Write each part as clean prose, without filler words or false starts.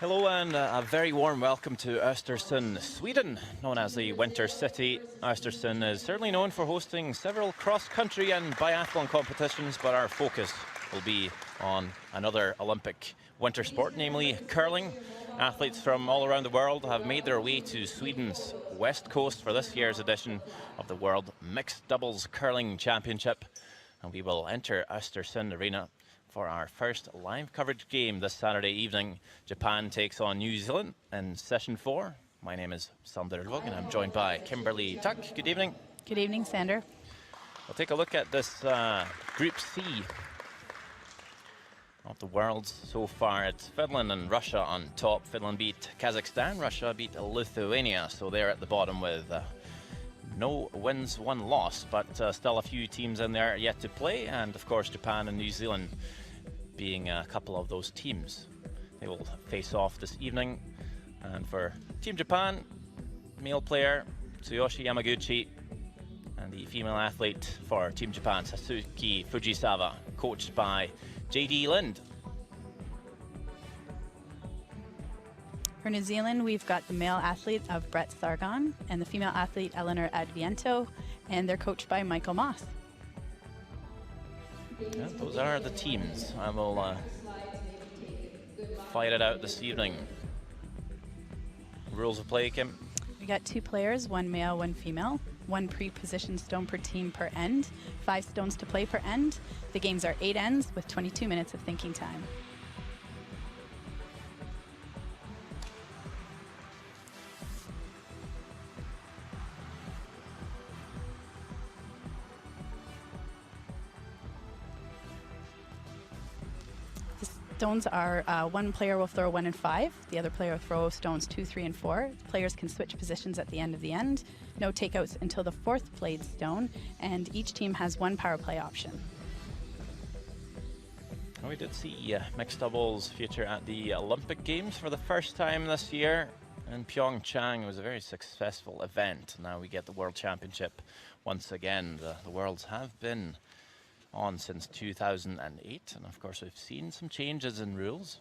Hello and a very warm welcome to Östersund, Sweden. Known as the Winter City, Östersund is certainly known for hosting several cross-country and biathlon competitions, but our focus will be on another Olympic winter sport, namely curling. Athletes from all around the world have made their way to Sweden's west coast for this year's edition of the World Mixed Doubles Curling Championship, and we will enter Östersund Arena for our first live coverage game this Saturday evening. Japan takes on New Zealand in session 4. My name is Sander Lvog and I'm joined by Kimberly Tuck. Good evening. Good evening, Sander. We'll take a look at this Group C of the worlds so far. It's Finland and Russia on top. Finland beat Kazakhstan, Russia beat Lithuania, so they're at the bottom with no wins, one loss, but still a few teams in there yet to play, and of course Japan and New Zealand being a couple of those teams. They will face off this evening, and for Team Japan, male player Tsuyoshi Yamaguchi, and the female athlete for Team Japan, Satsuki Fujisawa, coached by J.D. Lind. For New Zealand, we've got the male athlete of Brett Sargon and the female athlete Eleanor Adviento, and they're coached by Michael Moss. Yeah, those are the teams. I will fight it out this evening. Rules of play, Kim? We got 2 players, 1 male, 1 female, 1 pre-positioned stone per team per end, 5 stones to play per end. The games are 8 ends with 22 minutes of thinking time. Stones are 1 player will throw 1 and 5. The other player will throw stones 2, 3, and 4. Players can switch positions at the end of the end. No takeouts until the 4th played stone, and each team has 1 power play option. We did see mixed doubles feature at the Olympic Games for the first time this year in Pyeongchang. It was a very successful event. Now we get the World Championship once again. The Worlds have been on since 2008, and of course we've seen some changes in rules.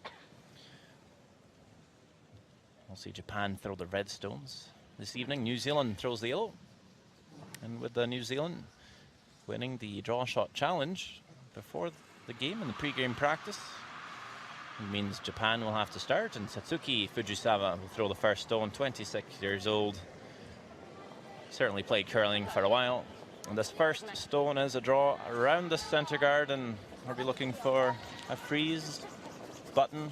We'll see Japan throw the red stones this evening. New Zealand throws the yellow, and with New Zealand winning the draw shot challenge before the game in the pre-game practice, it means Japan will have to start, and Satsuki Fujisawa will throw the first stone. 26 years old, certainly played curling for a while. And this first stone is a draw around the center guard, and are we looking for a freeze button?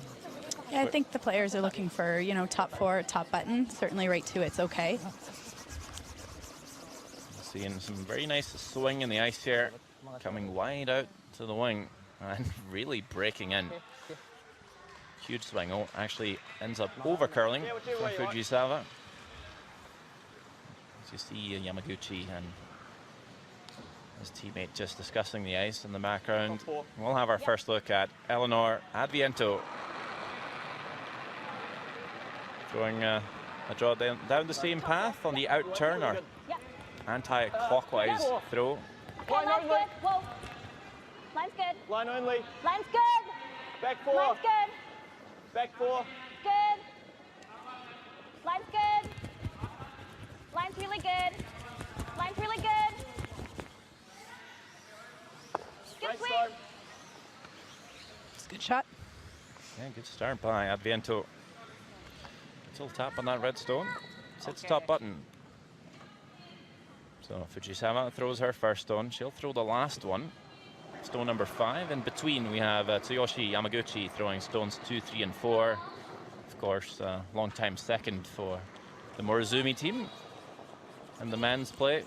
Yeah, I think the players are looking for, top 4, top button. Certainly right to it's okay. Seeing some very nice swing in the ice here, coming wide out to the wing and really breaking in. Huge swing. Oh, actually ends up over curling for Fujisawa. As you see Yamaguchi and his teammate just discussing the ice in the background. We'll have our first look at Eleanor Adviento throwing a draw down the same path on the out turn, or anti-clockwise throw. Okay, line's good. Whoa. Line's good. Line only. Line's good. Back 4. Line's good. Back 4. Good. Line's good. Line's really good. Line's really good. Good swing. It's a good shot. Yeah, good start by Adviento. Still tap on that red stone. Sits top button. So Fujisawa throws her first stone. She'll throw the last one. Stone number 5. In between we have Tsuyoshi Yamaguchi throwing stones 2, 3, and 4. Of course, long-time second for the Morozumi team in the men's play.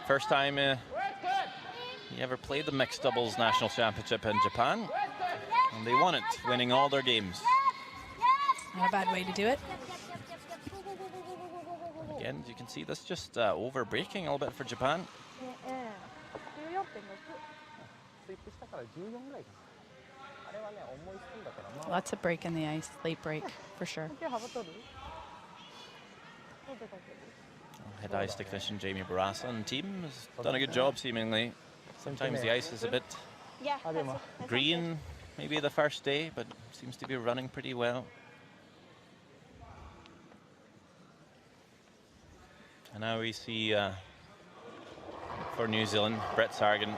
First time he ever played the mixed doubles national championship in Japan, and they won it, winning all their games. Not a bad way to do it. Again, you can see this just over breaking a little bit for Japan. Lots of break in the ice, late break for sure. Head ice technician Jamie Barassa and team has done a good job seemingly. Sometimes the ice is a bit green, maybe the first day, but seems to be running pretty well. And now we see for New Zealand, Brett Sargent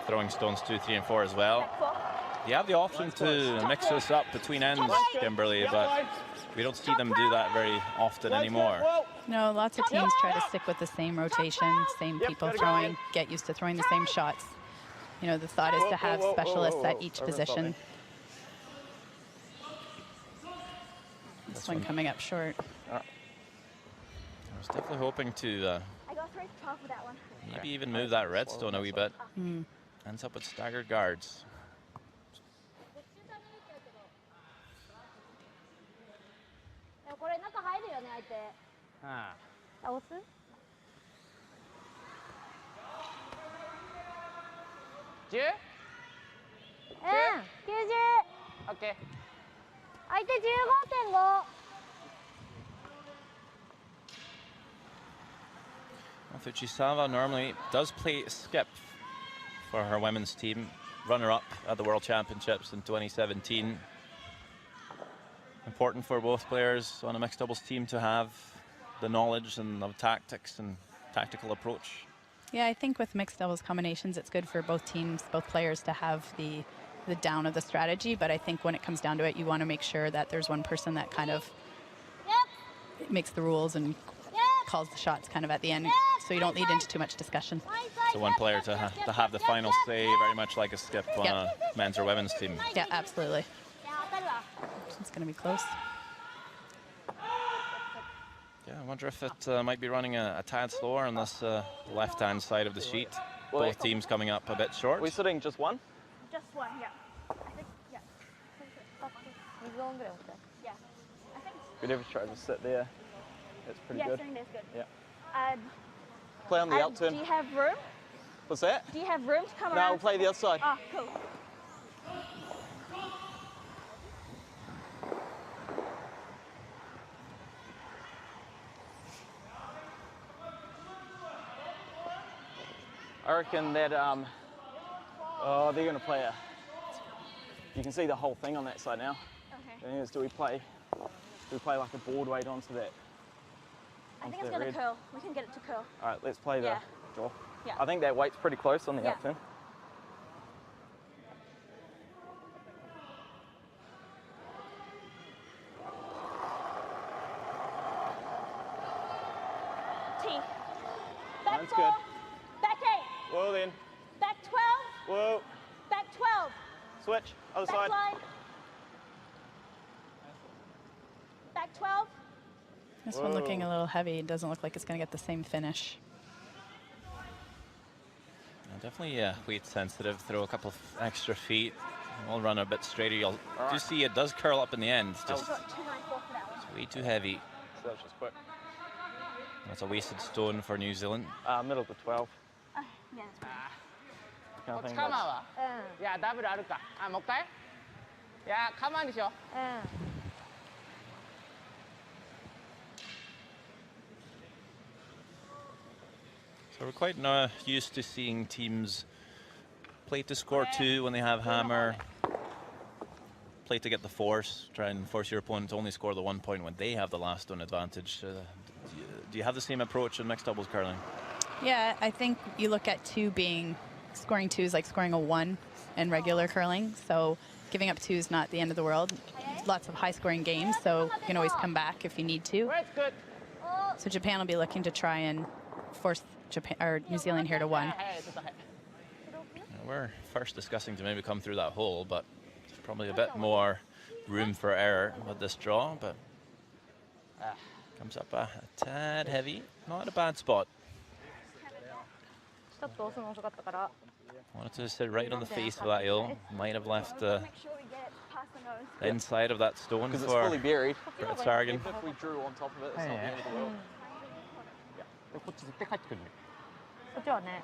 throwing stones 2, 3, and 4 as well. You have the option to mix this up between ends, Kimberly, but we don't see them do that very often anymore. No, lots of teams try to stick with the same rotation, same people throwing, get used to throwing the same shots. You know, the thought is to have specialists at each position. This one coming up short. I was definitely hoping to I got 3 for 12 with that one. maybe even move that red stone a wee bit. Ends up with staggered guards. Okay. Fujisawa normally does play skip for her women's team, runner-up at the World Championships in 2017. Important for both players on a mixed doubles team to have the knowledge and of tactics and tactical approach. Yeah, I think with mixed doubles combinations, it's good for both teams, both players to have the down of the strategy. But I think when it comes down to it, you want to make sure that there's one person that kind of makes the rules and calls the shots kind of at the end, so you don't lead into too much discussion. So one player to have the final say, very much like a skip on a men's or women's team. Yeah, absolutely. It's going to be close. Yeah, I wonder if it might be running a tad slower on this left-hand side of the sheet. Both teams coming up a bit short. We're sitting just one? Just one, yeah. I think, yeah. Yeah. I think. We never try to sit there. It's pretty good. Sitting there's good. Yeah. Play on the out turn. Do you have room? What's that? Do you have room to come No, around? we'll play the other side. Oh, cool. I reckon that, oh, they're going to play you can see the whole thing on that side now. Okay. The thing is, do we play like a board weight onto that? I think it's going to curl. We can get it to curl. All right, let's play the draw. Yeah. I think that weight's pretty close on the Yeah. out turn. T. Back Mine's 4. good. Back 8. Whoa then. Back 12. Whoa. Back 12. Switch. Other Back side. line. Back 12. This one looking a little heavy. It doesn't look like it's going to get the same finish. Definitely weight sensitive. Throw a couple of extra feet. We'll run a bit straighter. You'll do see it does curl up in the end. It's just Got 294 for that one. it's way too heavy. So that's just quick. That's a wasted stone for New Zealand. Middle to 12. Yeah, that's fine. Kind of thing. カマは。いや、ダブルあるか。あ、もう一回。いや、カマにしよう。 So we're quite used to seeing teams play to score 2 when they have hammer, play to get the force, try and force your opponent to only score the 1 point when they have the last stone advantage. Do you have the same approach in mixed doubles curling? Yeah, I think you look at scoring 2 is like scoring a 1 in regular curling. So giving up 2 is not the end of the world. Lots of high scoring games, so you can always come back if you need to. It's good. So Japan will be looking to try and force Japan or New Zealand here to 1. We're first discussing to maybe come through that hole, but there's probably a bit more room for error with this draw, but comes up a tad heavy. Not a bad spot. Wanted to sit right on the face of that hill. Might have left the Make sure we get past the nose. inside of that stone Because it's for fully buried. Brett Sargent. Even if we drew on top of it, it's not the end of the world. こっち絶対帰ってくるね。こっちはね。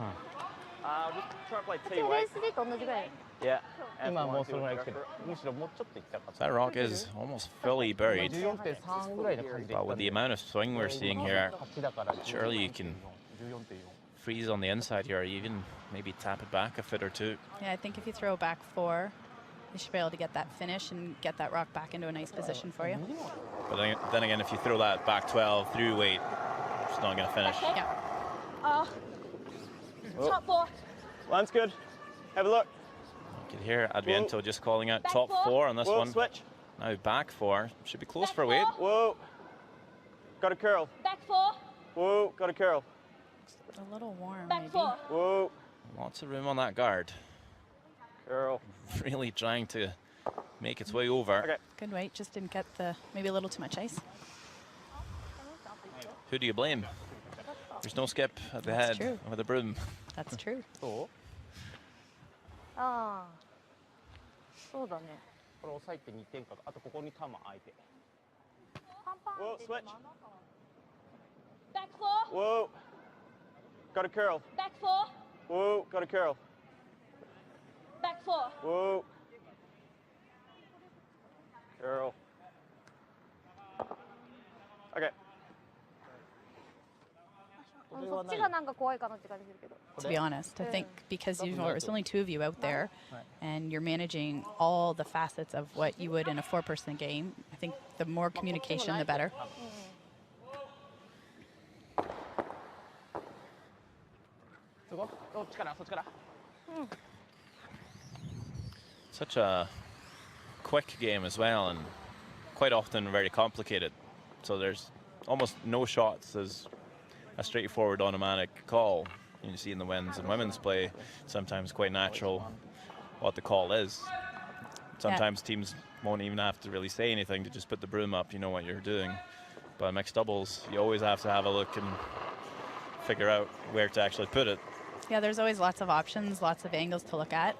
Just try to play 普 T 通 weight. レースでと同じぐらい。 Yeah. 今はもうそのぐらい来てる。むしろもうちょっと行きたかった。 That rock is almost fully buried, 14.3ぐらいの感じで行 but った with ん the で。 amount of swing we're seeing here, 8だから surely you can 14.4。 freeze on the inside here, or even maybe tap it back a foot or 2. Yeah, I think if you throw back 4, they should be able to get that finish and get that rock back into a nice position for you. But then again, if you throw that back 12 through weight, it's not going to finish. Yeah. Top 4. Line's good. Have a look. You can hear Adviento just calling out Back top 4. 4 on this Whoa, one. switch. Now back 4. Should be close Back for weight. 4. Whoa. Got a curl. Back 4. Whoa, got a curl. A little warm, Back maybe. 4. Whoa, Lots of room on that guard. curl. Really trying to make its way over. Okay. Good weight, just didn't get maybe a little too much ice. Who do you blame? There's no skip at the That's head true. with a broom. That's true. ああそうだねこれ押さえて2点かあとここに球空いて Whoa, switch. Back 4. Whoa. Got a curl. Back 4. Whoa, got a curl. Back 4. Whoa. Curl. Okay. そっちがなんか怖いかなって感じするけど To be honest, I think because there's only 2 of you out there, and you're managing all the facets of what you would in a 4-person game. I think the more communication, the better. Such a quick game as well, and quite often very complicated. So there's almost no shots as a straightforward automatic call. You see in the men's and women's play, sometimes quite natural what the call is. Sometimes teams won't even have to really say anything to just put the broom up, you know what you're doing. But mixed doubles, you always have to have a look and figure out where to actually put it. Yeah, there's always lots of options, lots of angles to look at,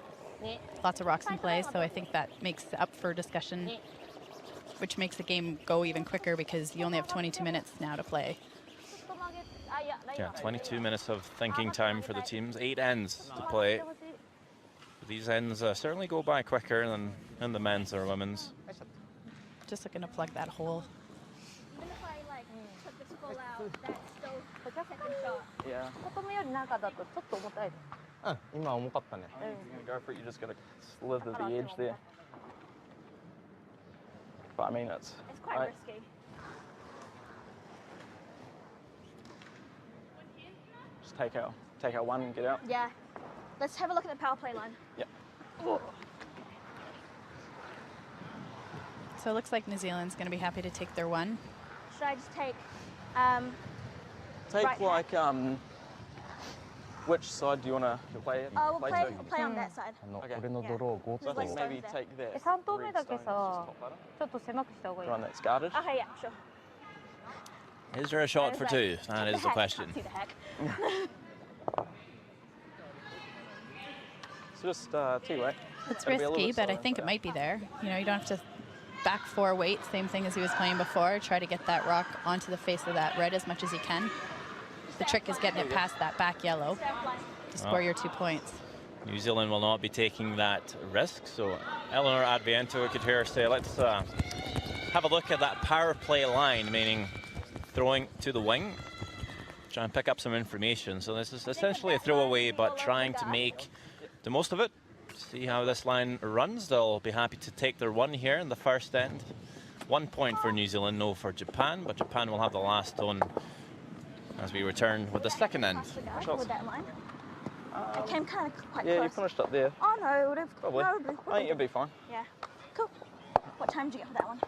lots of rocks in play, so I think that makes up for discussion, which makes the game go even quicker because you only have 22 minutes now to play. Yeah, 22 minutes of thinking time for the teams, 8 ends to play. These ends certainly go by quicker than in the men's or women's. Just looking to plug that hole. Even if I took this full out, that's still the second shot. Yeah. 外目より中だとちょっと重たいですうん今重かったね Go for it. You just gotta slither the edge there. But I mean, it's It's quite risky. just take out one and get out. Yeah. Let's have a look at the power play line. Yep. So it looks like New Zealand's going to be happy to take their 1. Should I just take Take Right. like which side do you wanna play it? we'll play on that side. Okay. これの泥を5 So I こ think れ maybe take that. 3投目だけ red stone さ that's just top ladder. ちょっと狭くした方がいい The one that's guarded. Okay, yeah, sure. Is there a shot for 2? That is the question. Can't see the heck. So just T-way. It's Gotta be a little risky, bit but I slower. think it might be there. You know, you don't have to back 4 weight, same thing as he was playing before. Try to get that rock onto the face of that red as much as you can. The trick is getting it past that back yellow to score your 2 points. New Zealand will not be taking that risk. So Eleanor Adviento, we could hear her say, let's have a look at that power play line, meaning throwing to the wing. Try and pick up some information. So this is essentially a throwaway, but trying to make the most of it. See how this line runs. They'll be happy to take their 1 here in the first end. 1 point for New Zealand, no for Japan, but Japan will have the last stone as we return with the second end. With that line. It came kind of quite Yeah, you close. finished up there. Oh no, it would have. Probably. No, I think you'll be fine. Yeah. Cool. What time did you get for that one?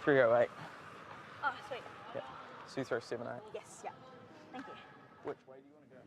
3:08. Oh, sweet. Yeah. So you throw 7-8. Yes, yeah. Thank you. Which way do you want to go?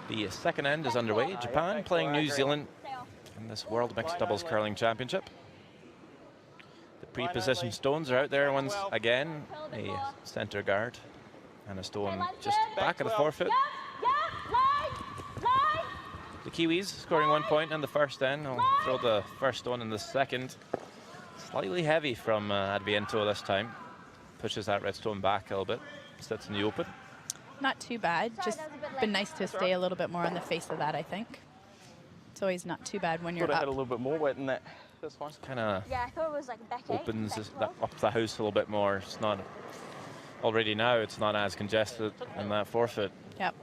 The second end is underway. Japan playing New Zealand in this World Mixed Doubles Curling Championship. The pre-positioned stones are out there once again. A centre guard and a stone just back of the forefoot. The Kiwis scoring 1 point in the first end. I'll throw the first stone in the second. Slightly heavy from Adviento this time. Pushes that red stone back a little bit. Sits in the open. Not too bad. Just been nice to stay a little bit more on the face of that, I think. It's always not too bad when you're Thought I up. had a little bit more weight than that. That's fine. Kind of Yeah, I thought it was like back eight. opens back up the house a little bit more. It's not already now. It's not as congested in that forefoot. Yep.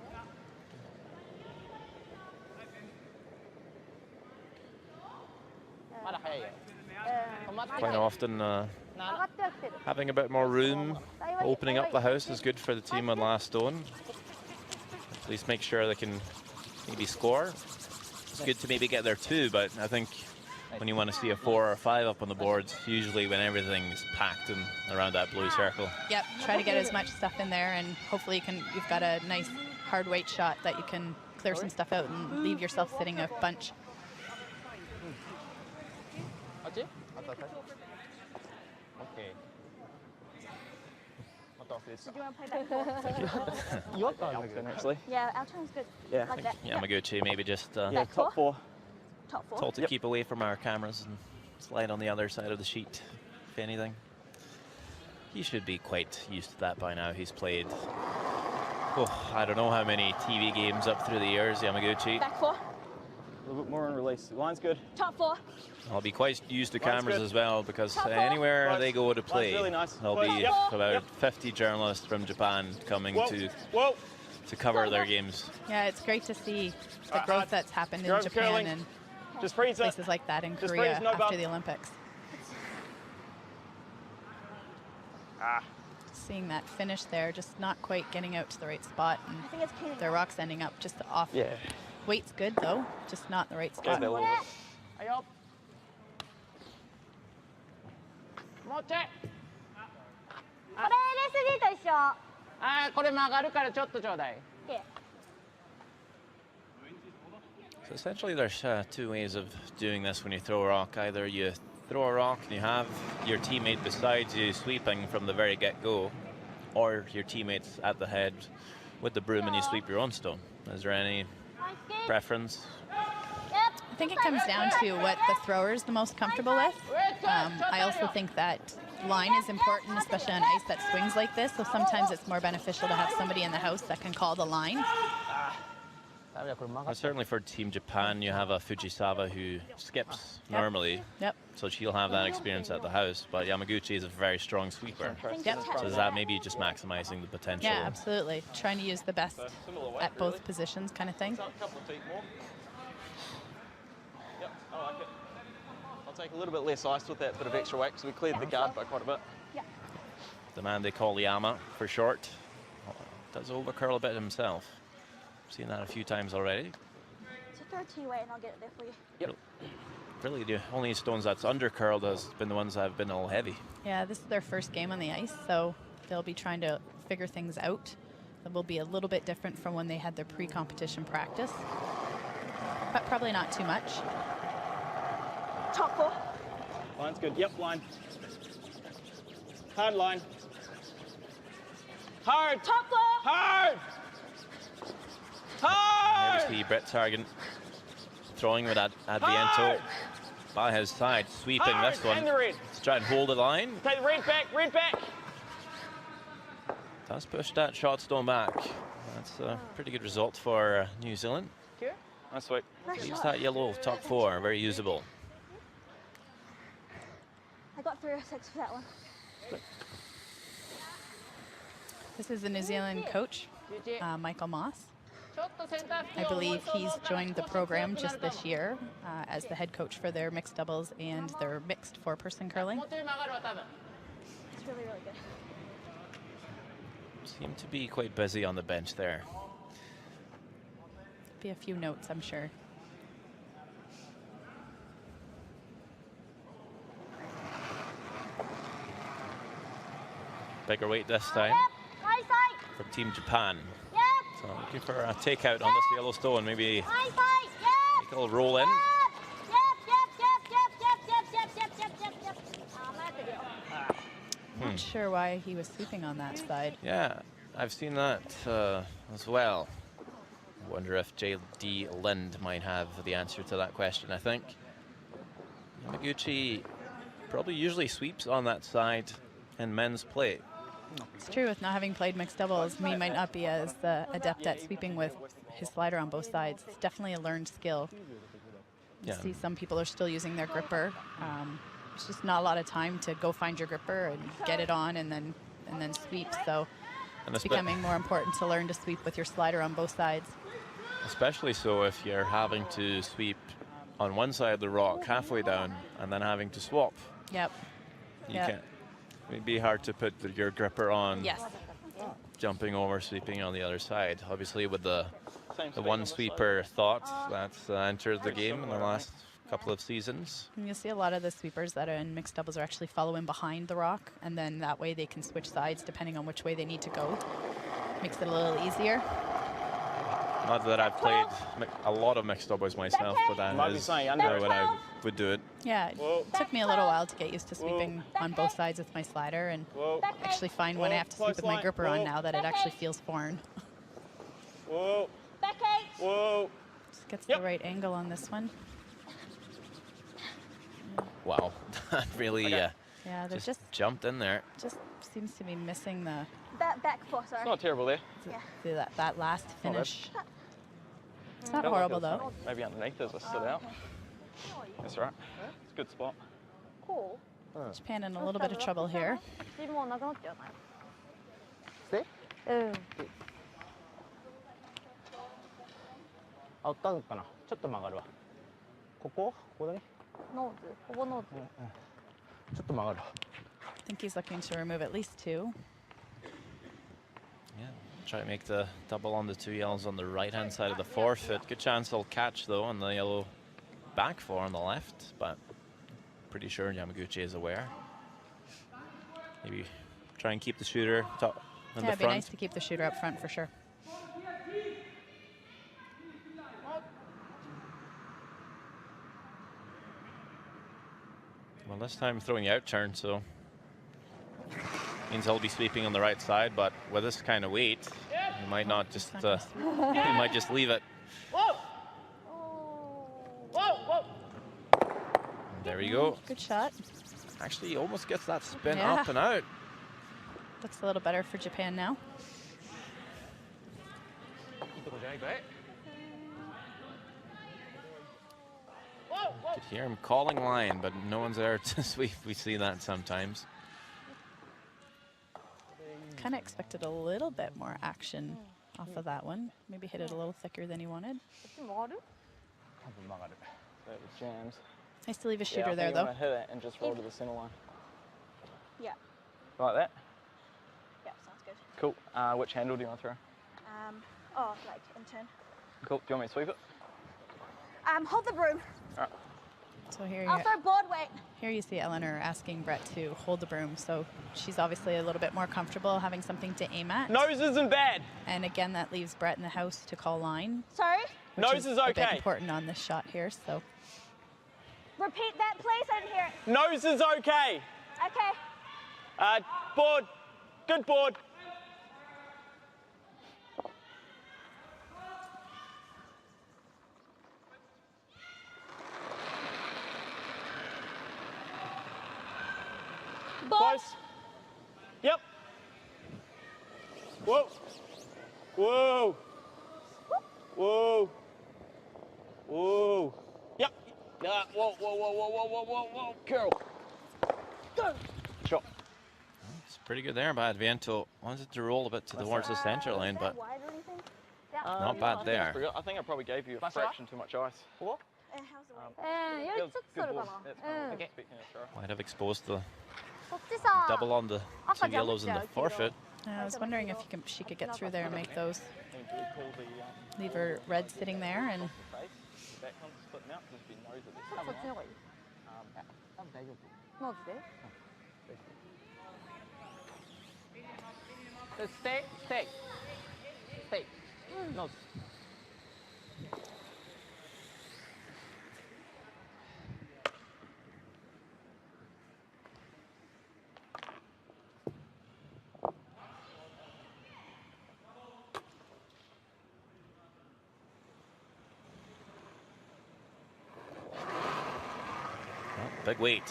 Quite often, having a bit more room, opening up the house is good for the team on last stone. At least make sure they can maybe score. It's good to maybe get there too, but I think when you want to see a 4 or 5 up on the boards, usually when everything's packed and around that blue circle. Yep. Try to get as much stuff in there, and hopefully you've got a nice hard weight shot that you can clear some stuff out and leave yourself sitting a bunch. Okay. So do you want to play back four? Your turn, actually. Yeah, our turn's good. Yeah. Like that. Yamaguchi maybe just Yeah, Back top four. Top four. told to keep away from our cameras and slide on the other side of the sheet, if anything. He should be quite used to that by now. He's played, I don't know how many TV games up through the years, Yamaguchi. Back four. A little bit more on release. The line's good. Top four. I'll be quite used to Line's cameras good. as well, because Top four. anywhere Line's- they go to play, line's really nice. there'll be Top four. about 50 journalists from Japan coming to cover their games. Yeah, it's great to see the growth that's happened in You're Japan curling. and Just freeze it. places like that in Just Korea freeze, no after bump. the Olympics. Seeing that finish there, just not quite getting out to the right spot, and I think it's cleaning their up. rocks ending up just off. Yeah. Weight's good though, just not the right Go spot. there a little bit. はいよもうちょいこれ LSD と一緒。あーこれ曲がるからちょっとちょうだい Okay. So essentially there's 2 ways of doing this when you throw a rock. Either you throw a rock and you have your teammate beside you sweeping from the very get-go, or your teammate's at the head with the broom and you sweep your own stone. Is there any preference? I think it comes down to what the thrower is the most comfortable with. I also think that line is important, especially on ice that swings like this. So sometimes it's more beneficial to have somebody in the house that can call the line. ダメだこれ曲が Well, っ certainly for Team Japan, you have a Fujisawa who skips Yep. normally, Yep. so she'll have that experience at the house. But Yamaguchi is a very strong sweeper. Yep. So is that maybe just maximizing the potential? Yeah, absolutely. Trying to use the best at both positions kind of thing. A couple of feet more. Yep, I like it. I'll take a little bit less ice with that bit of extra weight because we cleared the guard by quite a bit. The man they call Yama for short does overcurl a bit himself. Seen that a few times already. So throw a T weight and I'll get it there for you. Yep. Really, the only stones that's undercurled has been the ones that have been a little heavy. Yeah, this is their first game on the ice, so they'll be trying to figure things out. It will be a little bit different from when they had their pre-competition practice, but probably not too much. Top four. Line's good. Yep, line. Hard line. Hard. Top four. Hard. Hard. There's the Brett Sargent throwing with Adviento Hard. by his side, sweeping Hard. this one. And the red. Let's try and hold the line. Take the red back. Red back. Does push that shot stone back. That's a pretty good result for New Zealand. Nice sweep. Nice Leaves shot. that yellow top 4, very usable. I got 3 or 6 for that one. This is the New Zealand coach, Michael Moss. ちょっとセンター付 I 近を believe もう一度 he's どうかな joined the 少し program 強くな just るかも this year as the head coach for their mixed doubles and their mixed 4-person curling. もうちょい曲がるわ多分 It's really, really good. Seem to be quite busy on the bench there. Be a few notes, I'm sure. Bigger weight this time Yep. High side. from Team Japan. Yep. So looking for a takeout on this yellow stone, maybe High fight. Yep. make a little roll in. Not sure why he was sweeping on that side. Yeah, I've seen that as well. Wonder if J.D. Lind might have the answer to that question, I think. Yamaguchi probably usually sweeps on that side in men's play. It's true, with not having played mixed doubles, he might not be as adept at sweeping with his slider on both sides. It's definitely a learned skill. You Yeah. see some people are still using their gripper. It's just not a lot of time to go find your gripper and get it on and then sweep. So And it's espe- becoming more important to learn to sweep with your slider on both sides. especially so if you're having to sweep on one side of the rock halfway down and then having to swap. Yep. You Yep. can't. It'd be hard to put your gripper on. Yes. Jumping over, sweeping on the other side. Obviously, with the Same speed on one this side. sweeper thought that's entered the game in the last couple of seasons. And you'll see a lot of the sweepers that are in mixed doubles are actually following behind the rock, and then that way they can switch sides depending on which way they need to go. Makes it a little easier. Not that I've played a lot of mixed doubles myself, but that Might be is saying how under. I would do it. Yeah, it Whoa. took me a little while to get used to sweeping on both sides with my slider, and Whoa. actually find when I have to sweep with my gripper on now that it actually feels foreign. Whoa. Back eight. Whoa. Just gets Yep. the right angle on this one. Wow, that really Yeah, they're just just jumped in there. seems to be missing the Back four, sorry. It's not terrible there. that last bad. finish. It's not Felt like horrible it was though. Maybe underneath as I stood out. That's all right. It's a good spot. Cool. Japan in a little bit of trouble here. もうなくなったよね。であったのかなちょっと曲がるわここだねノーズ、ほぼノーズ。ちょっと曲がるわ I think he's looking to remove at least two. Yeah, try to make the double on the two yellows on the right-hand side of the forefoot. Good chance he'll catch though on the yellow back four on the left, but pretty sure Yamaguchi is aware. Maybe try and keep the shooter top in Yeah, the it'd be front. nice to keep the shooter up front for sure. Well, this time throwing out turn, so means he'll be sweeping on the right side. But with this kind of weight, he might not just he might just leave it. And there we go. Good shot. Actually, he almost gets that spin Yeah. up and out. Looks a little better for Japan now. いいとこじゃないかい Could hear him calling line, but no one's there to sweep. We see that sometimes. Kind of expected a little bit more action off of that one. Maybe hit it a little thicker than he wanted. こっち曲がる？多分曲がる That was jams. Nice to leave a Yeah, shooter I there think I'm though. gonna hit it and just roll to the center line. Yeah. Like that? Yeah, sounds good. Cool. Which handle do you want to throw? Oh, like in turn. Cool. Do you want me to sweep it? Hold the broom. So here I'll you, throw board weight. here you see Eleanor asking Brett to hold the broom. So she's obviously a little bit more comfortable having something to aim at. Nose isn't bad. And again, that leaves Brett in the house to call line. Sorry? Which Nose is a bit okay. important on this shot here. So Repeat that, please. I didn't hear it. Nose is okay. Okay. Board. Good board. Board. Close. Yep. Whoa. Whoa. Whoa. Whoa. Yep. Whoa, whoa, whoa, whoa, whoa, whoa, whoa, whoa. Carol. Go. Shot. It's pretty good there by Adviento. Wanted to roll a bit towards the center line, but Wide or anything? not bad there. I think I probably gave you a fraction too much ice. What? How's the weight? よりちょっとするかな。うん。 Might have exposed the こっちさ、 double on the two yellows in the forefoot. I was wondering if she could get through there and make those. Leave her red sitting there and そっちの方がいい。多分大丈夫ノーズで？ Stay. No. Big weight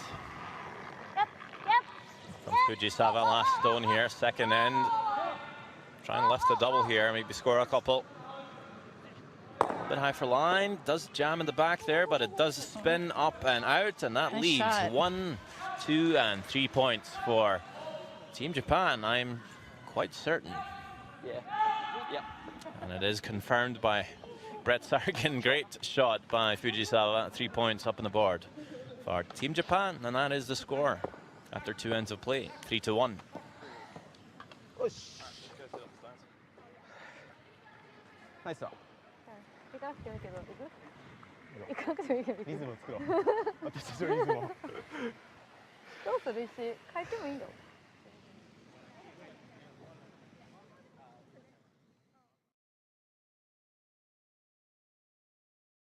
Yep, yep. from Fujisawa. Last stone here, second end. Trying to lift the double here, maybe score a couple. A bit high for line, does jam in the back there, but it does spin up and out, and that Nice leaves shot. 1, 2, and 3 points for Team Japan, I'm quite certain. Yeah. Yep. And it is confirmed by Brett Sargin. Great shot by Fujisawa. 3 points up on the board for Team Japan, and that is the score after 2 ends of play, 3-1. よし。ナイスだ。行かなくてもいいけど、行かなくてもいいけど。リズムを作ろう。私たちのリズムを。どうする石変えてもいいの？